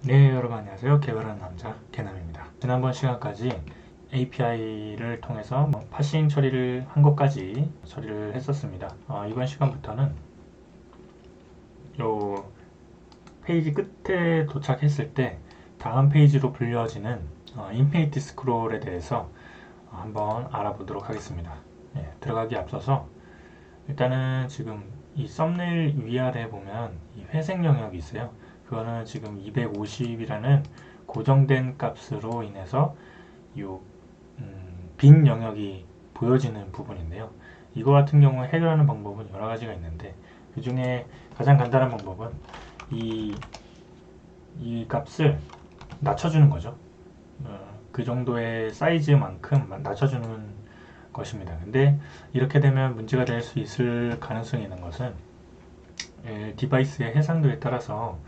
네, 여러분 안녕하세요. 개발하는 남자 개남입니다. 지난번 시간까지 API를 통해서 파싱 처리를 한 것까지 처리를 했었습니다. 이번 시간부터는 요 페이지 끝에 도착했을 때 다음 페이지로 불려지는 인피니티 스크롤에 대해서 한번 알아보도록 하겠습니다. 들어가기 앞서서 일단은 지금 이 썸네일 위아래에 보면 이 회색 영역이 있어요. 그거는 지금 250이라는 고정된 값으로 인해서 빈 영역이 보여지는 부분인데요. 이거 같은 경우에 해결하는 방법은 여러 가지가 있는데 그 중에 가장 간단한 방법은 이 값을 낮춰주는 거죠. 그 정도의 사이즈만큼 낮춰주는 것입니다. 근데 이렇게 되면 문제가 될 수 있을 가능성이 있는 것은 디바이스의 해상도에 따라서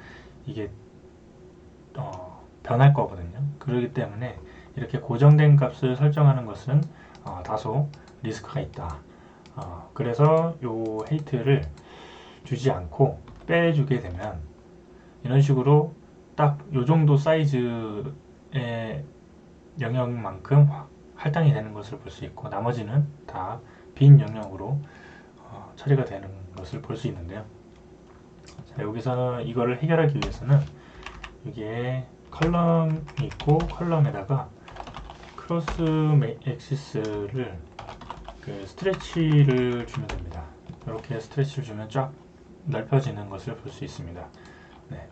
이게 변할 거거든요. 그렇기 때문에 이렇게 고정된 값을 설정하는 것은 다소 리스크가 있다. 그래서 요 헤이트를 주지 않고 빼주게 되면 이런 식으로 딱 요 정도 사이즈의 영역만큼 할당이 되는 것을 볼 수 있고 나머지는 다 빈 영역으로 처리가 되는 것을 볼 수 있는데요. 자, 여기서는 이거를 해결하기 위해서는 여기에 컬럼이 있고 컬럼에다가 크로스 엑시스를 스트레치를 주면 됩니다. 이렇게 스트레치를 주면 쫙 넓혀지는 것을 볼 수 있습니다. 네.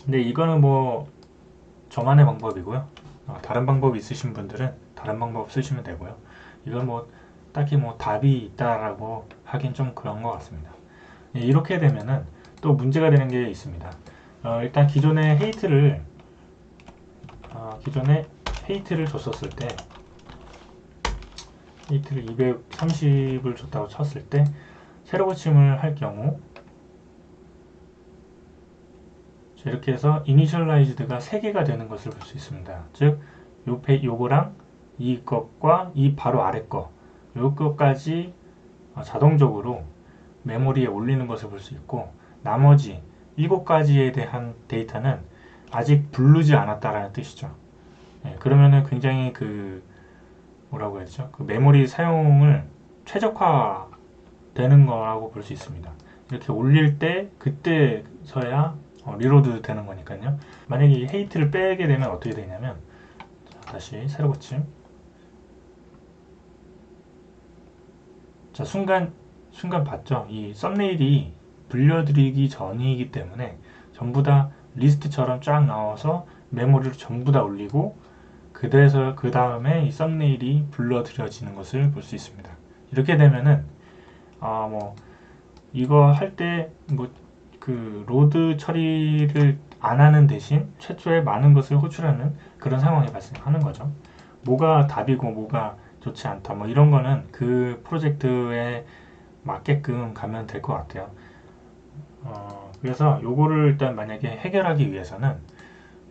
근데 이거는 뭐 저만의 방법이고요. 다른 방법이 있으신 분들은 다른 방법 쓰시면 되고요. 이건 뭐 딱히 뭐 답이 있다라고 하긴 좀 그런 것 같습니다. 이렇게 되면은 또 문제가 되는 게 있습니다. 일단 기존에 헤이트를 줬었을 때 헤이트를 230을 줬다고 쳤을 때 새로 고침을 할 경우 이렇게 해서 이니셜라이즈드가 3개가 되는 것을 볼 수 있습니다. 즉 요거랑 이것과 이 바로 아래 거 요것까지 자동적으로 메모리에 올리는 것을 볼 수 있고 나머지 7가지에 대한 데이터는 아직 부르지 않았다라는 뜻이죠. 그러면은 굉장히 뭐라고 해야 되죠? 그 메모리 사용을 최적화 되는 거라고 볼 수 있습니다. 이렇게 올릴 때 그때서야 리로드 되는 거니까요. 만약에 이 헤이트를 빼게 되면 어떻게 되냐면 다시 새로 고침. 자, 순간 봤죠? 이 썸네일이 불려드리기 전이기 때문에 전부 다 리스트처럼 쫙 나와서 메모리를 전부 다 올리고 그 다음에 이 썸네일이 불러들여지는 것을 볼 수 있습니다. 이렇게 되면은 뭐 이거 할 때 뭐 로드 처리를 안 하는 대신 최초에 많은 것을 호출하는 그런 상황이 발생하는 거죠. 뭐가 답이고 뭐가 좋지 않다 뭐 이런 거는 그 프로젝트에 맞게끔 가면 될 것 같아요. 그래서 요거를 일단 만약에 해결하기 위해서는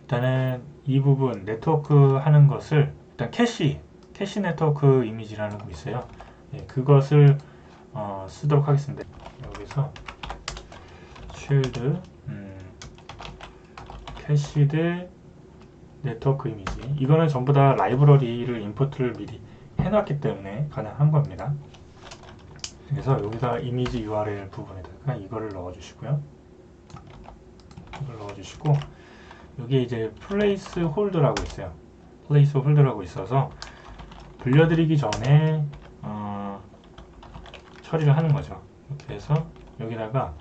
일단은 이 부분 네트워크 하는 것을 일단 캐시 네트워크 이미지라는 거 있어요. 그것을 쓰도록 하겠습니다. 여기서 쉴드 캐시드 네트워크 이미지 이거는 전부 다 라이브러리를 임포트를 미리 해놨기 때문에 가능한 겁니다. 그래서 여기다 이미지 URL 부분에다가 이거를 넣어주시고요. 이걸 넣어주시고 여기 이제 플레이스 홀드라고 있어요. 플레이스 홀드라고 있어서 불려드리기 전에 처리를 하는 거죠. 이렇게 해서 여기다가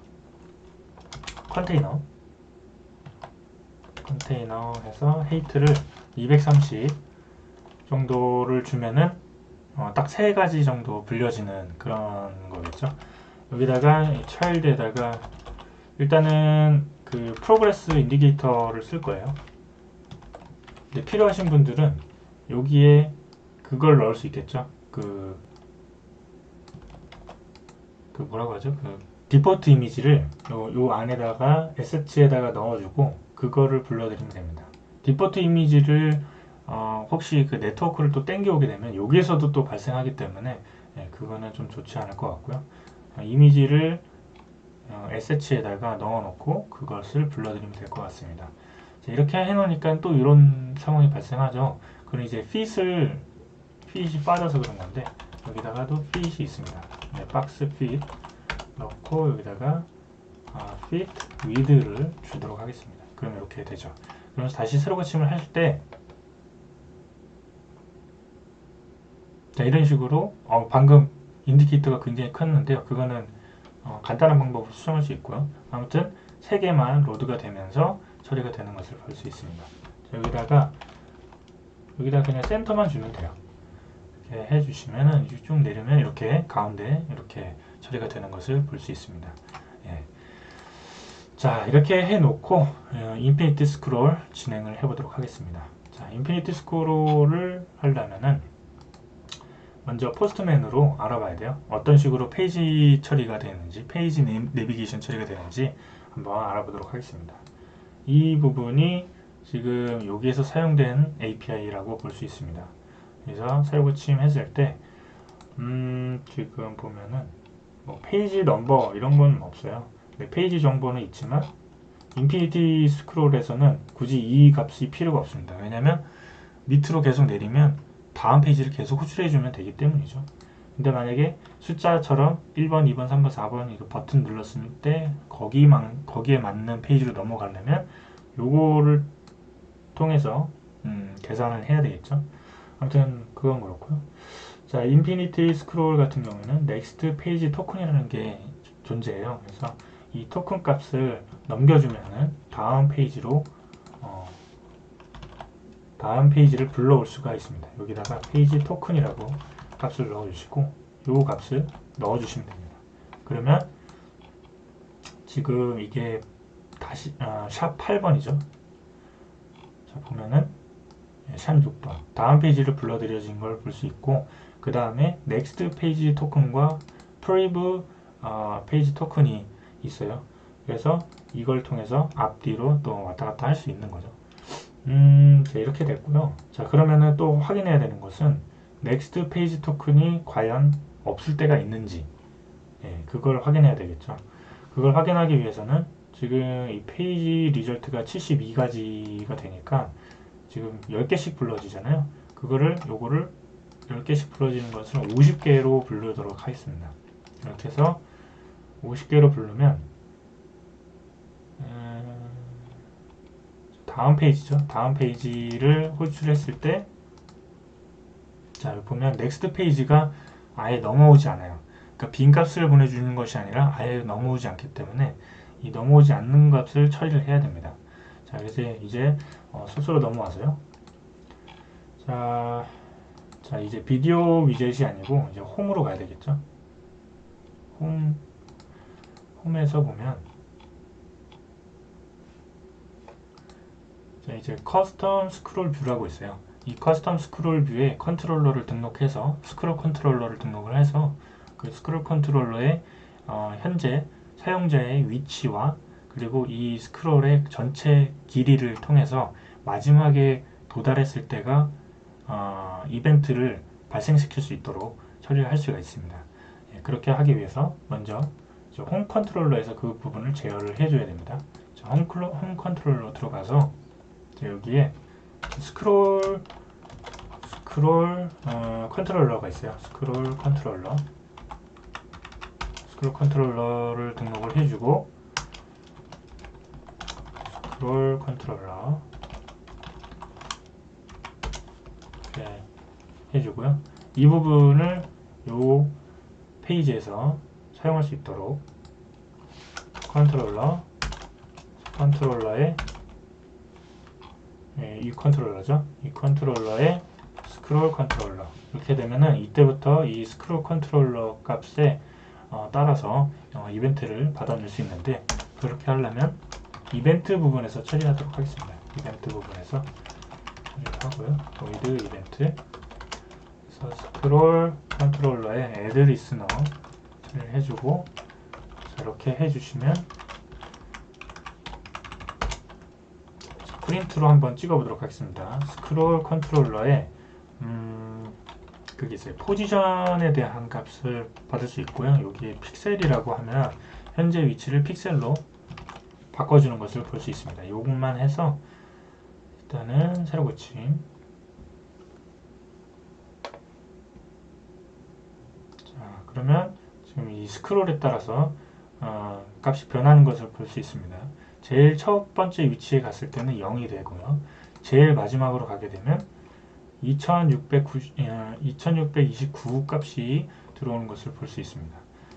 컨테이너 해서 헤이트를 230 정도를 주면은 딱 3가지 정도 불려지는 그런 거겠죠. 여기다가 차일드에다가 일단은 그 프로그레스 인디케이터를 쓸 거예요. 근데 필요하신 분들은 여기에 그걸 넣을 수 있겠죠. 뭐라고 하죠? 디폴트 이미지를 요 안에다가 에셋에다가 넣어주고 그거를 불러드리면 됩니다. 디폴트 이미지를 혹시 그 네트워크를 또 땡겨오게 되면 여기에서도 또 발생하기 때문에 그거는 좀 좋지 않을 것 같고요. 이미지를 SH에다가 넣어놓고 그것을 불러드리면 될 것 같습니다. 자, 이렇게 해놓으니까 또 이런 상황이 발생하죠. 그럼 이제 fit이 빠져서 그런 건데 여기다가도 fit이 있습니다. 네, 박스 fit 넣고 여기다가 fit width를 주도록 하겠습니다. 그럼 이렇게 되죠. 그러면서 다시 세로 고침을 할 때 자, 이런 식으로 방금 인디케이터가 굉장히 컸는데요. 그거는 간단한 방법으로 수정할 수 있고요. 아무튼 3개만 로드가 되면서 처리가 되는 것을 볼 수 있습니다. 자, 여기다 그냥 센터만 주면 돼요. 이렇게 해주시면은 쭉 내리면 이렇게 가운데 이렇게 처리가 되는 것을 볼 수 있습니다. 예. 자, 이렇게 해놓고 인피니티 스크롤 진행을 해보도록 하겠습니다. 자, 인피니티 스크롤을 하려면은 먼저 포스트맨으로 알아봐야 돼요. 어떤 식으로 페이지 처리가 되는지, 페이지 내비게이션 처리가 되는지 한번 알아보도록 하겠습니다. 이 부분이 지금 여기에서 사용된 API라고 볼 수 있습니다. 그래서 새로 고침했을 때 지금 보면은 뭐 페이지 넘버 이런 건 없어요. 페이지 정보는 있지만 인피니티 스크롤에서는 굳이 이 값이 필요가 없습니다. 왜냐면 밑으로 계속 내리면 다음 페이지를 계속 호출해주면 되기 때문이죠. 근데 만약에 숫자처럼 1번, 2번, 3번, 4번 이거 버튼 눌렀을 때 거기에 맞는 페이지로 넘어가려면 요거를 통해서 계산을 해야 되겠죠. 아무튼 그건 그렇고요. 자, 인피니티 스크롤 같은 경우에는 넥스트 페이지 토큰이라는 게 존재해요. 그래서 이 토큰 값을 넘겨주면은 다음 페이지를 불러올 수가 있습니다. 여기다가 페이지 토큰이라고 값을 넣어주시고 요 값을 넣어주시면 됩니다. 그러면 지금 이게 다시 샵 8번이죠. 자, 보면은 샵 6번 다음 페이지를 불러들여진 걸 볼 수 있고 그 다음에 넥스트 페이지 토큰과 프리브 페이지 토큰이 있어요. 그래서 이걸 통해서 앞뒤로 또 왔다 갔다 할 수 있는 거죠. 자, 이렇게 됐고요. 자, 그러면은 또 확인해야 되는 것은 넥스트 페이지 토큰이 과연 없을 때가 있는지 그걸 확인해야 되겠죠. 그걸 확인하기 위해서는 지금 이 페이지 리절트가 72가지가 되니까 지금 10개씩 불러지잖아요. 요거를 10개씩 불러지는 것을 50개로 부르도록 하겠습니다. 이렇게 해서 50개로 부르면 다음 페이지죠. 다음 페이지를 호출했을 때 자, 여기 보면 넥스트 페이지가 아예 넘어오지 않아요. 그러니까 빈 값을 보내주는 것이 아니라 아예 넘어오지 않기 때문에 이 넘어오지 않는 값을 처리를 해야 됩니다. 자, 그래서 이제 소스로 넘어와서요. 자, 이제 비디오 위젯이 아니고 이제 홈으로 가야 되겠죠. 홈에서 보면 자, 이제 커스텀 스크롤 뷰라고 있어요. 이 커스텀 스크롤 뷰에 컨트롤러를 등록해서 스크롤 컨트롤러를 등록을 해서 그 스크롤 컨트롤러의 현재 사용자의 위치와 그리고 이 스크롤의 전체 길이를 통해서 마지막에 도달했을 때가 이벤트를 발생시킬 수 있도록 처리를 할 수가 있습니다. 그렇게 하기 위해서 먼저 홈 컨트롤러에서 그 부분을 제어를 해줘야 됩니다. 자, 홈 컨트롤러 들어가서 여기에 스크롤 컨트롤러가 있어요. 스크롤 컨트롤러를 등록을 해주고 스크롤 컨트롤러 이렇게 해주고요. 이 부분을 요 페이지에서 사용할 수 있도록 컨트롤러의 이 컨트롤러죠. 이 컨트롤러의 스크롤 컨트롤러 이렇게 되면은 이때부터 이 스크롤 컨트롤러 값에 따라서 이벤트를 받아낼 수 있는데 그렇게 하려면 이벤트 부분에서 처리하도록 하겠습니다. 이벤트 부분에서 처리하고요. void 이벤트 그래서 스크롤 컨트롤러에 add listener 처리를 해주고 이렇게 해주시면 프린트로 한번 찍어보도록 하겠습니다. 스크롤 컨트롤러에 그게 있어요. 포지션에 대한 값을 받을 수 있고요. 여기에 픽셀이라고 하면 현재 위치를 픽셀로 바꿔주는 것을 볼 수 있습니다. 요것만 해서 일단은 새로 고침. 자, 그러면 지금 이 스크롤에 따라서 값이 변하는 것을 볼 수 있습니다. 제일 첫 번째 위치에 갔을 때는 0이 되고요. 제일 마지막으로 가게 되면 2629 값이 들어오는 것을 볼 수 있습니다.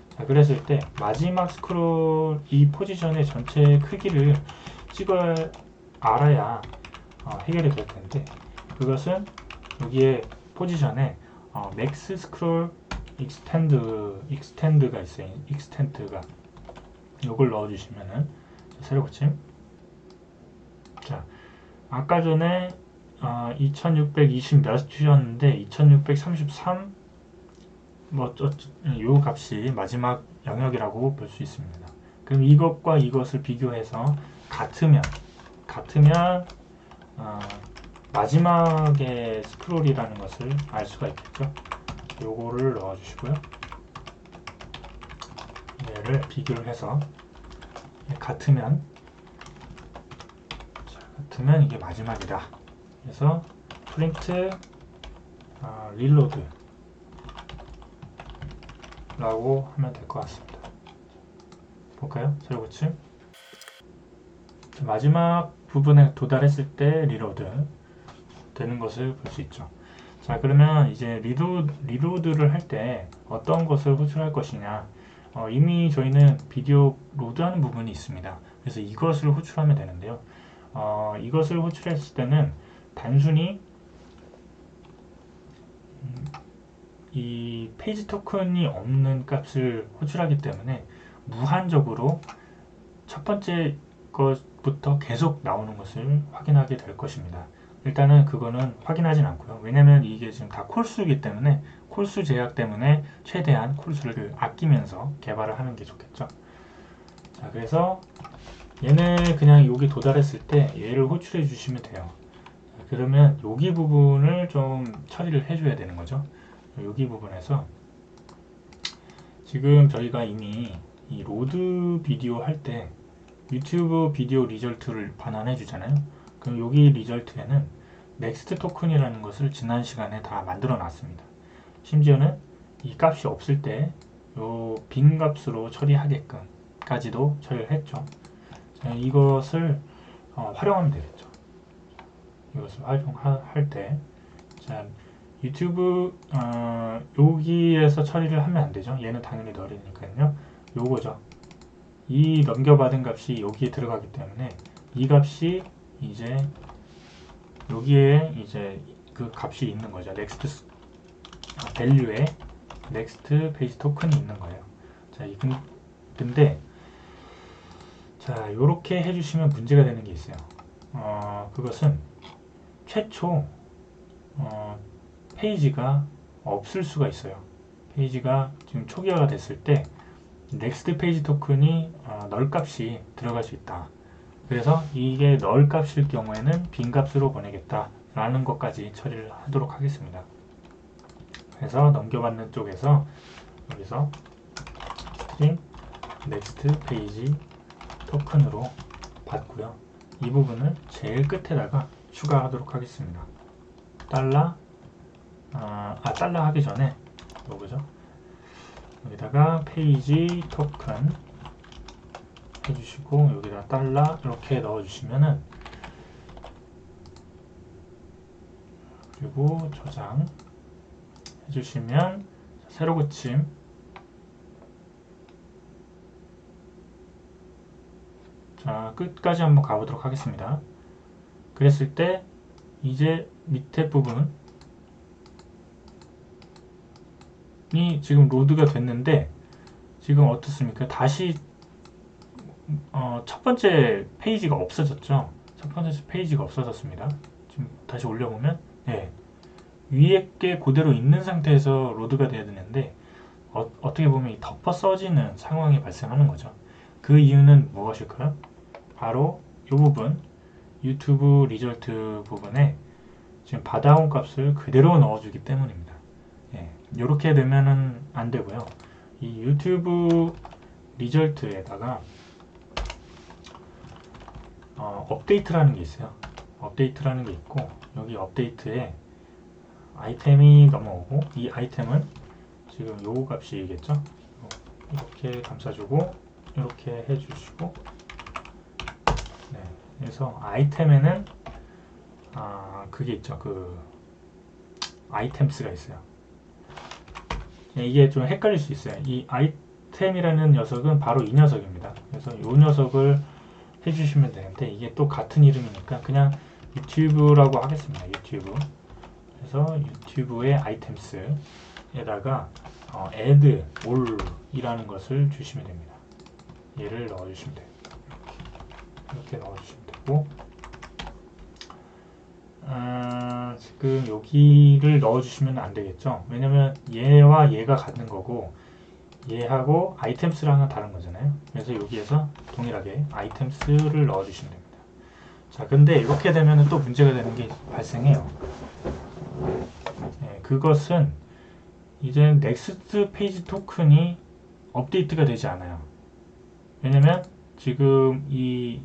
자, 그랬을 때 마지막 스크롤 이 포지션의 전체 크기를 찍어 알아야 해결이 될 텐데, 그것은 여기에 포지션에 맥스 스크롤 익스텐드가 있어요. 익스텐드가 이걸 넣어주시면은 새로 고침. 자, 아까 전에 2620 몇 주였는데 2633 요 값이 마지막 영역이라고 볼 수 있습니다. 그럼 이것과 이것을 비교해서 같으면 마지막에 스크롤이라는 것을 알 수가 있겠죠. 요거를 넣어주시고요. 얘를 비교를 해서 같으면 이게 마지막이다. 그래서 프린트 릴로드 라고 하면 될 것 같습니다. 볼까요? 새로 고침. 마지막 부분에 도달했을 때 리로드 되는 것을 볼 수 있죠. 자, 그러면 이제 리로드를 할 때 어떤 것을 호출할 것이냐. 이미 저희는 비디오 로드하는 부분이 있습니다. 그래서 이것을 호출하면 되는데요. 이것을 호출했을 때는 단순히 이 페이지 토큰이 없는 값을 호출하기 때문에 무한적으로 첫 번째 것부터 계속 나오는 것을 확인하게 될 것입니다. 일단은 그거는 확인하진 않고요. 왜냐면 이게 지금 다 콜수이기 때문에 콜수 제약 때문에 최대한 콜수를 아끼면서 개발을 하는 게 좋겠죠. 자, 그래서 얘는 그냥 여기 도달했을 때 얘를 호출해 주시면 돼요. 자, 그러면 여기 부분을 좀 처리를 해줘야 되는 거죠. 여기 부분에서 지금 저희가 이미 이 로드 비디오 할 때 유튜브 비디오 리절트를 반환해 주잖아요. 그럼 여기 리절트에는 넥스트 토큰이라는 것을 지난 시간에 다 만들어 놨습니다. 심지어는 이 값이 없을 때 요 빈 값으로 처리하게끔까지도 처리를 했죠. 자, 이것을 활용하면 되겠죠. 이것을 활용할 때 자, 유튜브 여기에서 처리를 하면 안 되죠. 얘는 당연히 널이니까요. 요거죠. 이 넘겨받은 값이 여기에 들어가기 때문에 이 값이 이제 여기에 이제 그 값이 있는 거죠. 넥스트 밸류에 넥스트 페이지 토큰이 있는 거예요. 자, 근데 자, 요렇게 해주시면 문제가 되는 게 있어요. 그것은 최초 페이지가 없을 수가 있어요. 페이지가 지금 초기화가 됐을 때 넥스트 페이지 토큰이 널 값이 들어갈 수 있다. 그래서 이게 널 값일 경우에는 빈 값으로 보내겠다 라는 것까지 처리를 하도록 하겠습니다. 그래서 넘겨받는 쪽에서 여기서 스트링 넥스트 페이지 토큰으로 받고요. 이 부분을 제일 끝에다가 추가하도록 하겠습니다. 달러 하기 전에 요거죠. 여기다가 페이지 토큰 해주시고 여기다 달러 이렇게 넣어주시면은, 그리고 저장 해주시면 새로 고침. 자, 끝까지 한번 가보도록 하겠습니다. 그랬을 때 이제 밑에 부분이 지금 로드가 됐는데 지금 어떻습니까? 다시 첫 번째 페이지가 없어졌죠. 첫 번째 페이지가 없어졌습니다. 지금 다시 올려보면 위에 게 그대로 있는 상태에서 로드가 돼야 되는데 어떻게 보면 덮어 써지는 상황이 발생하는 거죠. 그 이유는 무엇일까요? 바로 이 부분 유튜브 리절트 부분에 지금 받아온 값을 그대로 넣어주기 때문입니다. 이렇게 되면은 안 되고요. 이 유튜브 리절트에다가 업데이트라는 게 있어요. 업데이트라는 게 있고, 여기 업데이트에 아이템이 넘어오고, 이 아이템은 지금 요 값이겠죠? 이렇게 감싸주고 이렇게 해주시고, 네, 그래서 아이템에는 그게 있죠. 그 아이템스가 있어요. 이게 좀 헷갈릴 수 있어요. 이 아이템이라는 녀석은 바로 이 녀석입니다. 그래서 이 녀석을 해주시면 되는데, 이게 또 같은 이름이니까 그냥 유튜브라고 하겠습니다. 유튜브. 그래서 유튜브의 아이템스에다가 add all이라는 것을 주시면 됩니다. 얘를 넣어주시면 돼요. 이렇게 넣어주시면 되고, 지금 여기를 넣어주시면 안 되겠죠. 왜냐면 얘와 얘가 같은 거고, 얘하고 아이템스랑은 다른 거잖아요. 그래서 여기에서 동일하게 아이템스를 넣어주시면 됩니다. 자, 근데 이렇게 되면 또 문제가 되는 게 발생해요. 네, 그것은 이제 넥스트 페이지 토큰이 업데이트가 되지 않아요. 왜냐면 지금 이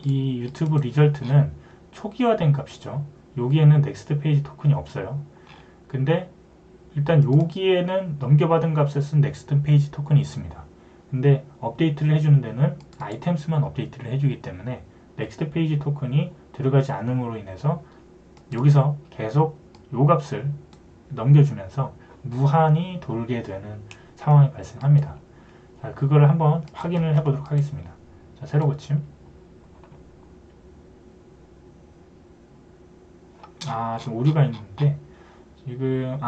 유튜브 리절트는 초기화된 값이죠. 여기에는 넥스트 페이지 토큰이 없어요. 근데 일단 여기에는 넘겨받은 값에 쓴 넥스트 페이지 토큰이 있습니다. 근데 업데이트를 해주는 데는 아이템스만 업데이트를 해주기 때문에 넥스트 페이지 토큰이 들어가지 않음으로 인해서 여기서 계속 요 값을 넘겨주면서 무한히 돌게 되는 상황이 발생합니다. 자, 그거를 한번 확인을 해보도록 하겠습니다. 자, 새로 고침. 지금 오류가 있는데, 지금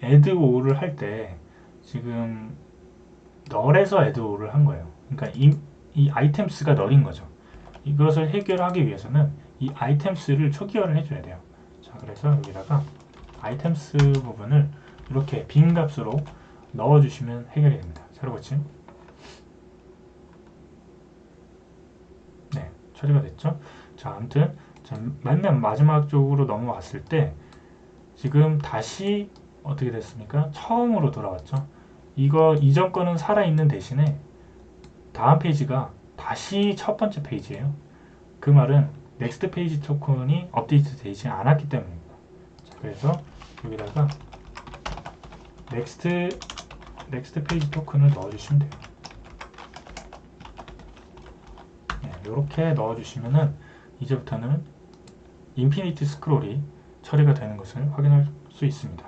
add all을 할 때 지금 널에서 add all을 한 거예요. 그러니까 이 아이템스가 널인 거죠. 이것을 해결하기 위해서는 이 아이템스를 초기화를 해줘야 돼요. 자, 그래서 여기다가 아이템스 부분을 이렇게 빈 값으로 넣어주시면 해결이 됩니다. 새로 고침. 네, 처리가 됐죠. 자, 아무튼 맨 마지막 쪽으로 넘어왔을 때 지금 다시 어떻게 됐습니까? 처음으로 돌아왔죠. 이전 거는 살아있는 대신에 다음 페이지가 다시 첫 번째 페이지예요. 그 말은 넥스트 페이지 토큰이 업데이트 되지 않았기 때문입니다. 자, 그래서 여기다가 넥스트 페이지 토큰을 넣어주시면 돼요. 네, 이렇게 넣어주시면은 이제부터는 인피니티 스크롤이 처리가 되는 것을 확인할 수 있습니다.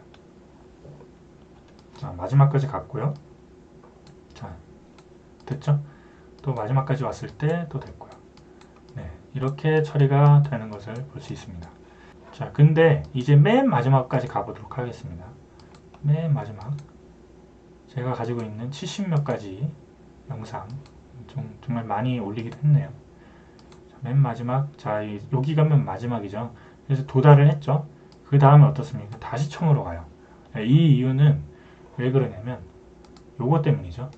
자, 마지막까지 갔고요. 자, 됐죠? 또 마지막까지 왔을 때 또 됐고요. 네, 이렇게 처리가 되는 것을 볼 수 있습니다. 자, 근데 이제 맨 마지막까지 가보도록 하겠습니다. 맨 마지막, 제가 가지고 있는 70몇 가지 영상 정말 많이 올리기도 했네요. 자, 맨 마지막, 자, 여기가 맨 마지막이죠. 그래서 도달을 했죠. 그 다음에 어떻습니까? 다시 처음으로 가요. 이 이유는 왜 그러냐면 요거 때문이죠.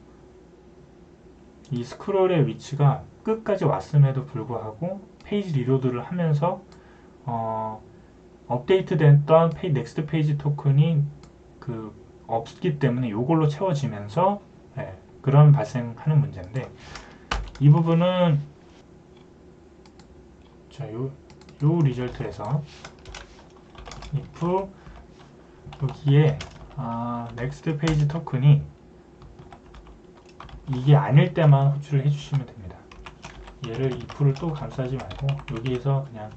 이 스크롤의 위치가 끝까지 왔음에도 불구하고 페이지 리로드를 하면서 업데이트 됐던 넥스트 페이지 토큰이 없기 때문에 요걸로 채워지면서 그런 발생하는 문제인데, 이 부분은 자, 요 리절트에서 if 여기에 넥스트 페이지 토큰이 이게 아닐 때만 호출을 해주시면 됩니다. 얘를 if를 또 감싸지 말고 여기에서 그냥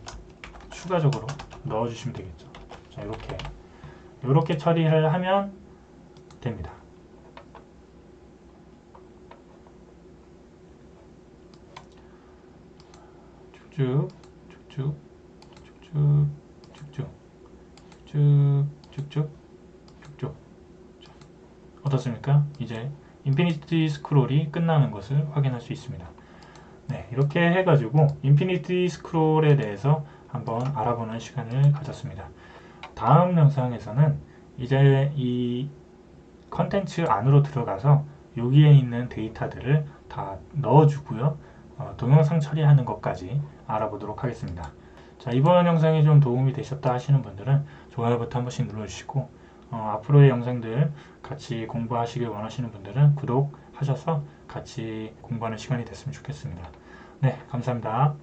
추가적으로 넣어주시면 되겠죠. 자, 이렇게 처리를 하면 됩니다. 쭉쭉 쭉쭉 쭉쭉 쭉쭉 쭉쭉 쭉쭉. 어떻습니까? 이제 인피니티 스크롤이 끝나는 것을 확인할 수 있습니다. 네, 이렇게 해가지고 인피니티 스크롤에 대해서 한번 알아보는 시간을 가졌습니다. 다음 영상에서는 이제 이 컨텐츠 안으로 들어가서 여기에 있는 데이터들을 다 넣어주고요. 동영상 처리하는 것까지 알아보도록 하겠습니다. 자, 이번 영상이 좀 도움이 되셨다 하시는 분들은 좋아요 버튼 한 번씩 눌러주시고, 앞으로의 영상들 같이 공부하시길 원하시는 분들은 구독하셔서 같이 공부하는 시간이 됐으면 좋겠습니다. 네, 감사합니다.